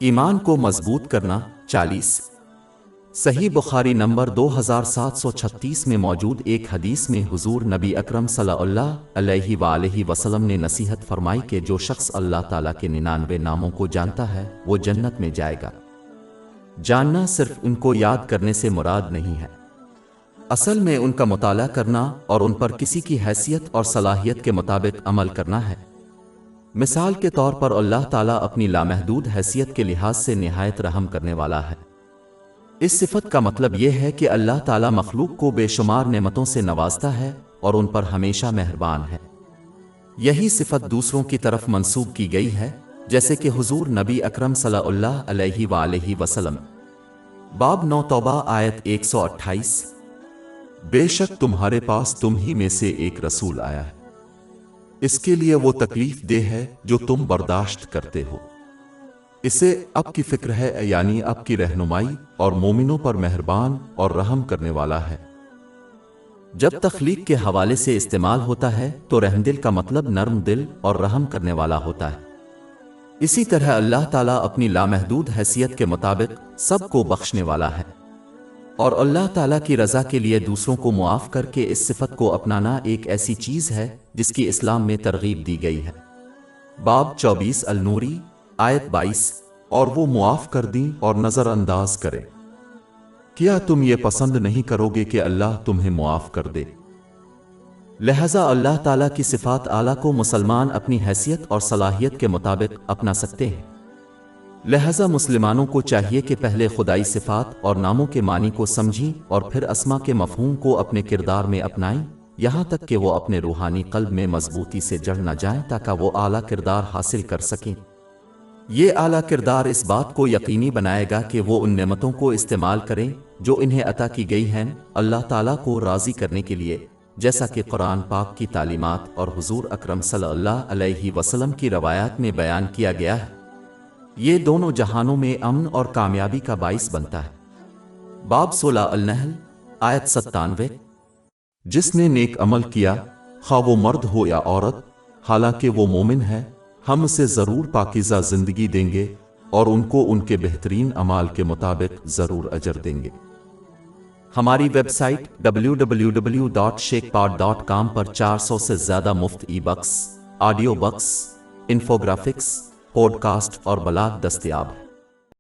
ایمان کو مضبوط کرنا 40۔ صحیح بخاری نمبر 2736 میں موجود ایک حدیث میں حضور نبی اکرم صلی اللہ علیہ وآلہ وسلم نے نصیحت فرمائی کہ جو شخص اللہ تعالیٰ کے 99 ناموں کو جانتا ہے وہ جنت میں جائے گا۔ جاننا صرف ان کو یاد کرنے سے مراد نہیں ہے، اصل میں ان کا مطالعہ کرنا اور ان پر کسی کی حیثیت اور صلاحیت کے مطابق عمل کرنا ہے۔ مثال کے طور پر اللہ تعالیٰ اپنی لامحدود حیثیت کے لحاظ سے نہایت رحم کرنے والا ہے۔ اس صفت کا مطلب یہ ہے کہ اللہ تعالیٰ مخلوق کو بے شمار نعمتوں سے نوازتا ہے اور ان پر ہمیشہ مہربان ہے۔ یہی صفت دوسروں کی طرف منسوب کی گئی ہے، جیسے کہ حضور نبی اکرم صلی اللہ علیہ وآلہ وسلم۔ باب 9 توبہ آیت 128۔ بے شک تمہارے پاس تم ہی میں سے ایک رسول آیا ہے، اس کے لیے وہ تکلیف دہ ہے جو تم برداشت کرتے ہو۔ اسے اب کی فکر ہے، یعنی اب کی رہنمائی، اور مومنوں پر مہربان اور رحم کرنے والا ہے۔ جب تخلیق کے حوالے سے استعمال ہوتا ہے تو رحمدل کا مطلب نرم دل اور رحم کرنے والا ہوتا ہے۔ اسی طرح اللہ تعالیٰ اپنی لامحدود حیثیت کے مطابق سب کو بخشنے والا ہے، اور اللہ تعالیٰ کی رضا کے لیے دوسروں کو معاف کر کے اس صفت کو اپنانا ایک ایسی چیز ہے جس کی اسلام میں ترغیب دی گئی ہے۔ باب 24 النوری آیت 22۔ اور وہ معاف کر دیں اور نظر انداز کریں، کیا تم یہ پسند نہیں کرو گے کہ اللہ تمہیں معاف کر دے؟ لہذا اللہ تعالیٰ کی صفات اعلیٰ کو مسلمان اپنی حیثیت اور صلاحیت کے مطابق اپنا سکتے ہیں۔ لہذا مسلمانوں کو چاہیے کہ پہلے خدائی صفات اور ناموں کے معنی کو سمجھیں اور پھر اسما کے مفہوم کو اپنے کردار میں اپنائیں، یہاں تک کہ وہ اپنے روحانی قلب میں مضبوطی سے جڑ نہ جائیں تاکہ وہ اعلیٰ کردار حاصل کر سکیں۔ یہ اعلیٰ کردار اس بات کو یقینی بنائے گا کہ وہ ان نعمتوں کو استعمال کریں جو انہیں عطا کی گئی ہیں اللہ تعالیٰ کو راضی کرنے کے لیے، جیسا کہ قرآن پاک کی تعلیمات اور حضور اکرم صلی اللہ علیہ وسلم کی روایات میں بیان کیا گیا ہے۔ یہ دونوں جہانوں میں امن اور کامیابی کا باعث بنتا ہے۔ باب 16 النحل آیت 97۔ جس نے نیک عمل کیا، خواہ وہ مرد ہو یا عورت، حالانکہ وہ مومن ہے، ہم اسے ضرور پاکیزہ زندگی دیں گے اور ان کو ان کے بہترین اعمال کے مطابق ضرور اجر دیں گے۔ ہماری ویب سائٹ www.sheikhpod.com پر 400 سے زیادہ مفت e books, audio books, infographics, podcast اور بلاگ دستیاب ہے۔